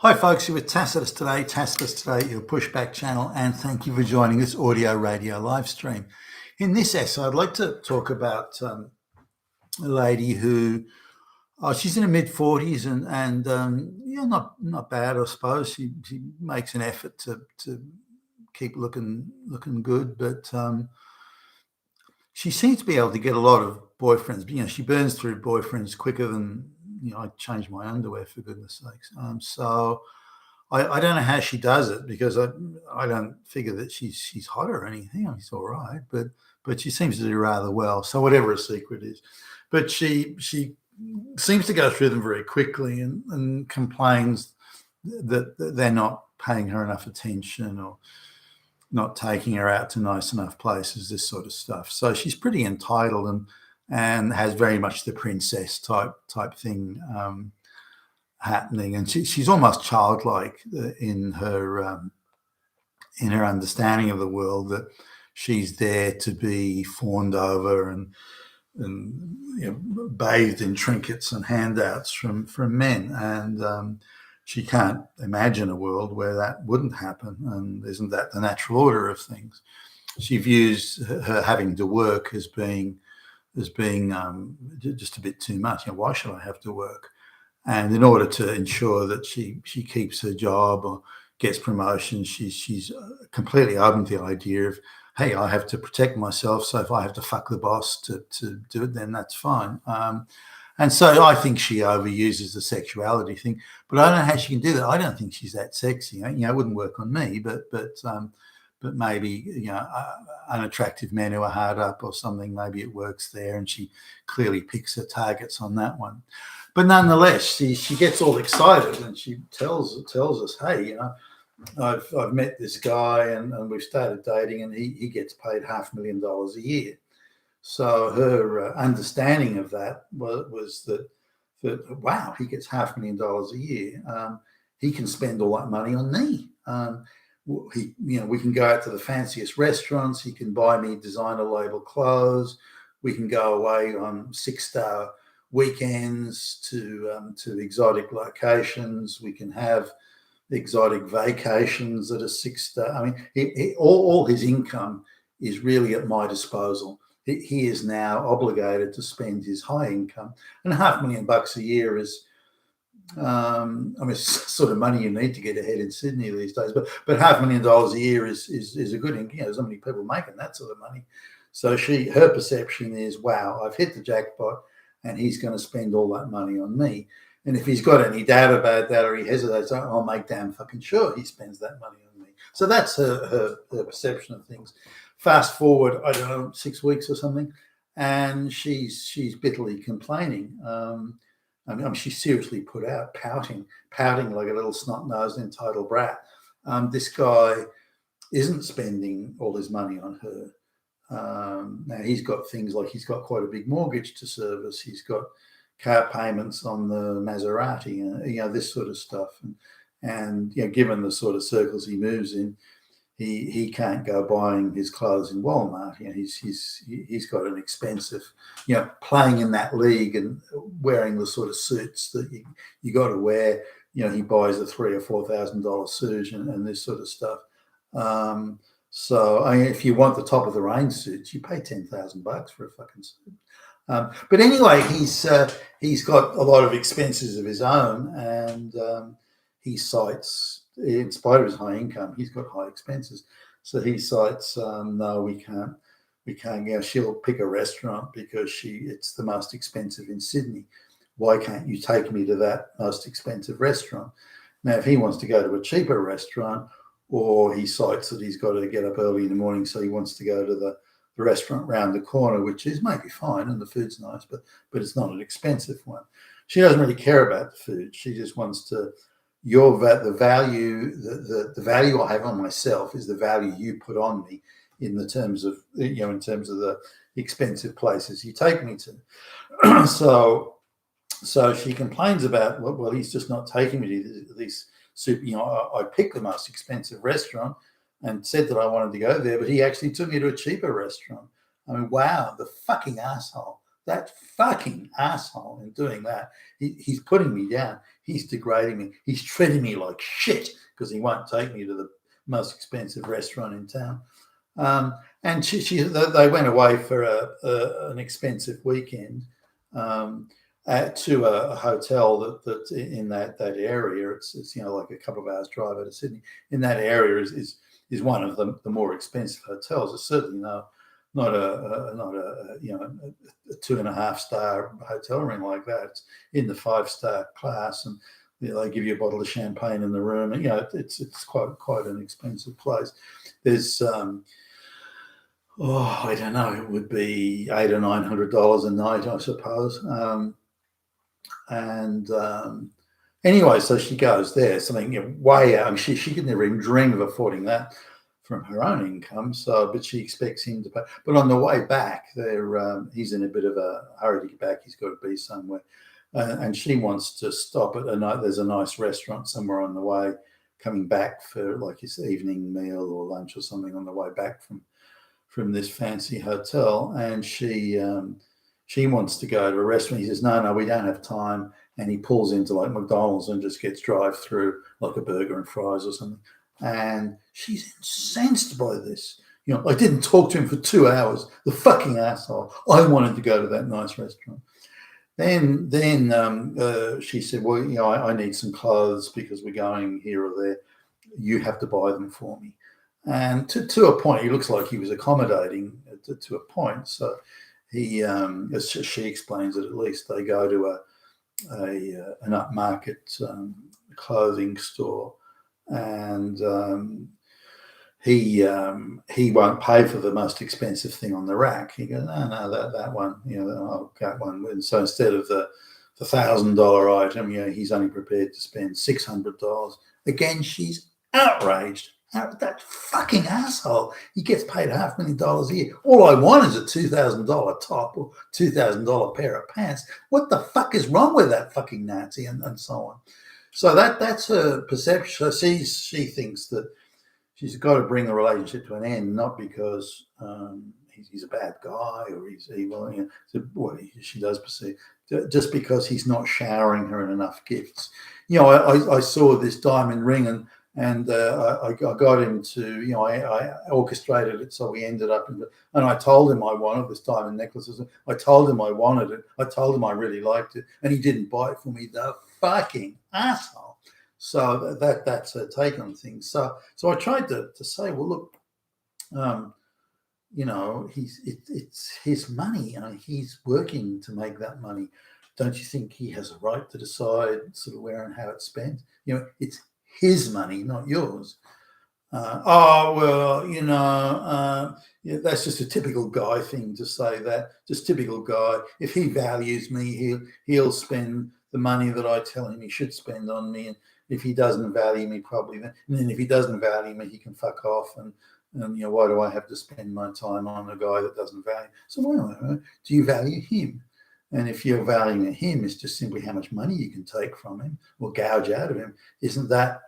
Hi folks, you're with Tacitus today, your pushback channel, and thank you for joining this audio radio live stream. In this essay, I'd like to talk about a lady who, she's in her mid-40s and not bad, I suppose. She makes an effort to keep looking good, but she seems to be able to get a lot of boyfriends. She burns through boyfriends quicker than I change my underwear, for goodness sakes. So I don't know how she does it, because I don't figure that she's hot or anything. She's all right, but she seems to do rather well. So whatever her secret is, but she seems to go through them very quickly and complains that they're not paying her enough attention or not taking her out to nice enough places, this sort of stuff. So she's pretty entitled and has very much the princess type thing happening, and she's almost childlike in her understanding of the world, that she's there to be fawned over and bathed in trinkets and handouts from men, and she can't imagine a world where that wouldn't happen, and isn't that the natural order of things? She views her having to work as being just a bit too much. Why should I have to work? And in order to ensure that she keeps her job or gets promotions, she's completely open to the idea of, hey, I have to protect myself, so if I have to fuck the boss to do it, then that's fine. And so I think she overuses the sexuality thing, but I don't know how she can do that. I don't think she's that sexy. It wouldn't work on me, but maybe unattractive men who are hard up or something, maybe it works there, and she clearly picks her targets on that one. But nonetheless, she gets all excited and she tells us, hey, I've met this guy and we've started dating, and he gets paid $500,000 a year. So her understanding of that was that wow, he gets $500,000 a year. He can spend all that money on me. We can go out to the fanciest restaurants. He can buy me designer label clothes. We can go away on 6-star weekends to exotic locations. We can have exotic vacations at a 6-star. All his income is really at my disposal. He is now obligated to spend his high income, and $500,000 a year is, it's sort of money you need to get ahead in Sydney these days. But $500,000 a year is a good income. There's not many people making that sort of money. So her perception is, wow, I've hit the jackpot, and he's going to spend all that money on me. And if he's got any doubt about that, or he hesitates, I'll make damn fucking sure he spends that money on me. So that's her perception of things. Fast forward, I don't know, 6 weeks or something, and she's bitterly complaining. She's seriously put out, pouting like a little snot-nosed entitled brat. This guy isn't spending all his money on her. Now he's got things like, he's got quite a big mortgage to service. He's got car payments on the Maserati, this sort of stuff. And given the sort of circles he moves in, he can't go buying his clothes in Walmart. He's got an expensive, playing in that league and wearing the sort of suits that you got to wear. He buys a $3,000 or $4,000 suit and this sort of stuff. So if you want the top of the range suits, you pay $10,000 for a fucking suit. But anyway, he's got a lot of expenses of his own, and he cites, in spite of his high income, he's got high expenses. So he cites, no, we can't. She'll pick a restaurant because it's the most expensive in Sydney. Why can't you take me to that most expensive restaurant? Now, if he wants to go to a cheaper restaurant, or he cites that he's got to get up early in the morning, so he wants to go to the restaurant round the corner, which is maybe fine and the food's nice, but it's not an expensive one. She doesn't really care about the food. She just wants to, the value I have on myself is the value you put on me in the terms of, in terms of the expensive places you take me to. So she complains about, well, he's just not taking me to these super, I picked the most expensive restaurant and said that I wanted to go there, but he actually took me to a cheaper restaurant. Wow, the fucking asshole. that fucking asshole in doing that. He's putting me down. He's degrading me. He's treating me like shit because he won't take me to the most expensive restaurant in town. And they went away for an expensive weekend to a hotel that's in that area. It's like a couple of hours drive out of Sydney. In that area is one of the more expensive hotels. It's certainly not a 2.5 star hotel or anything like that. It's in the 5-star class, and they give you a bottle of champagne in the room, and it's quite an expensive place. There's I don't know, it would be $800 or $900 a night, I suppose. Anyway, so she goes there, something way out. I mean, she could never even dream of affording that from her own income. But she expects him to pay. But on the way back, he's in a bit of a hurry to get back. He's got to be somewhere, and she wants to stop at there's a nice restaurant somewhere on the way, coming back for like his evening meal or lunch or something on the way back from this fancy hotel, and she wants to go to a restaurant. He says, no, we don't have time. And he pulls into like McDonald's and just gets drive-through like a burger and fries or something. And she's incensed by this. I didn't talk to him for 2 hours. The fucking asshole. I wanted to go to that nice restaurant. Then she said, well, I need some clothes because we're going here or there. You have to buy them for me. And to a point, he looks like he was accommodating to a point. So he, as she explains it, at least they go to an upmarket clothing store, and he won't pay for the most expensive thing on the rack. He goes, no, that one, I'll get one. And so instead of the $1,000 item, he's only prepared to spend $600. Again, she's outraged. That fucking asshole. He gets paid $500,000 a year. All I want is a $2,000 top or $2,000 pair of pants. What the fuck is wrong with that fucking Nazi, and so on. So that's her perception. So she thinks that she's got to bring the relationship to an end, not because he's a bad guy or he's evil. What she does perceive, just because he's not showering her in enough gifts. I saw this diamond ring and I got him to, I orchestrated it so we ended up and I told him I wanted this diamond necklace. I told him I wanted it. I told him I really liked it, and he didn't buy it for me. The fucking asshole. So that's her take on things. So I tried to say, well, look, it's his money. He's working to make that money. Don't you think he has a right to decide sort of where and how it's spent? It's his money, not yours. That's just a typical guy thing to say. That just typical guy. If he values me, he'll spend the money that I tell him he should spend on me. And if he doesn't value me, probably then. And then if he doesn't value me, he can fuck off. And why do I have to spend my time on a guy that doesn't value? So do you value him? And if you're valuing him, it's just simply how much money you can take from him or gouge out of him. Isn't that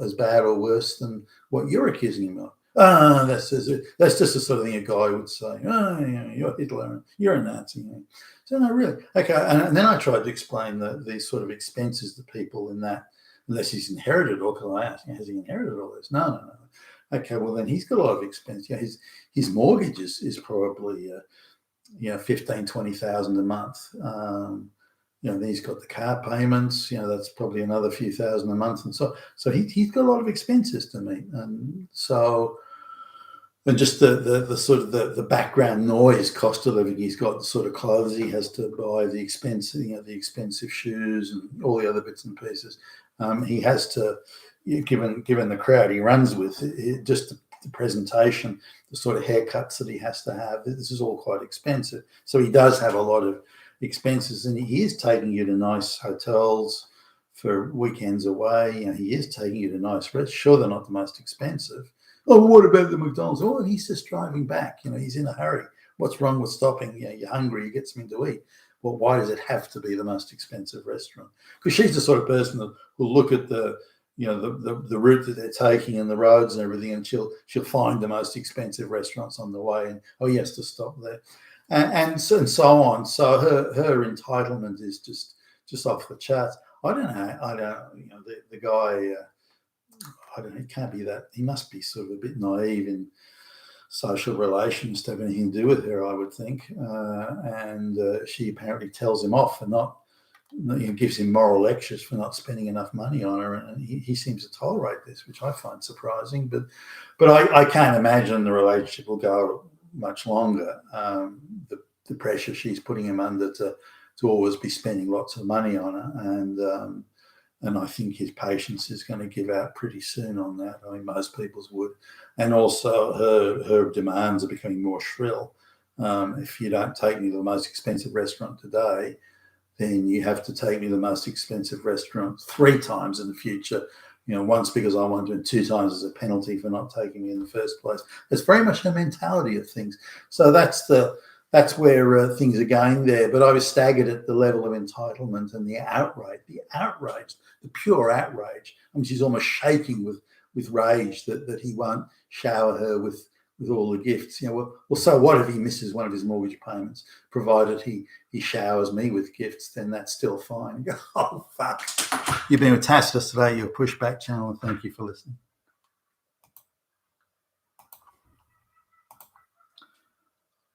as bad or worse than what you're accusing him of? That's just the sort of thing a guy would say. You're Hitler, you're a Nazi. So no, really, okay. And then I tried to explain these sort of expenses to people in that, unless he's inherited all. Because I asked, has he inherited all this? No. Okay, well then he's got a lot of expense. His mortgage is probably 15,000-20,000 a month. Then he's got the car payments. That's probably another few thousand a month, and so he's got a lot of expenses to meet, and just the sort of the background noise, cost of living. He's got the sort of clothes he has to buy, the expensive shoes, and all the other bits and pieces. He has to, given the crowd he runs with, just the presentation, the sort of haircuts that he has to have. This is all quite expensive. So he does have a lot of expenses, and he is taking you to nice hotels for weekends away. He is taking you to nice restaurants. Sure, they're not the most expensive. Oh, what about the McDonald's? Oh, he's just driving back. He's in a hurry. What's wrong with stopping? You're hungry, you get something to eat. Well, why does it have to be the most expensive restaurant? Because she's the sort of person that will look at the route that they're taking and the roads and everything, and she'll find the most expensive restaurants on the way, and he has to stop there. and so on. So her entitlement is just off the charts. I don't know. I don't. You know, the guy. I don't know. He can't be that. He must be sort of a bit naive in social relations to have anything to do with her, I would think. And she apparently tells him off for not, gives him moral lectures for not spending enough money on her, and he seems to tolerate this, which I find surprising. But I can't imagine the relationship will go much longer. The pressure she's putting him under to always be spending lots of money on her, and I think his patience is going to give out pretty soon on that. I mean, most people's would. And also her demands are becoming more shrill. If you don't take me to the most expensive restaurant today, then you have to take me to the most expensive restaurant 3 times in the future. Once because I want to, and 2 times as a penalty for not taking me in the first place. That's very much the mentality of things. So that's where things are going there. But I was staggered at the level of entitlement and the outrage, the pure outrage. I mean, she's almost shaking with rage that he won't shower her with all the gifts. Well, so what if he misses one of his mortgage payments? Provided he showers me with gifts, then that's still fine. Oh, fuck. You've been with Tacitus today, your Pushback channel, and thank you for listening.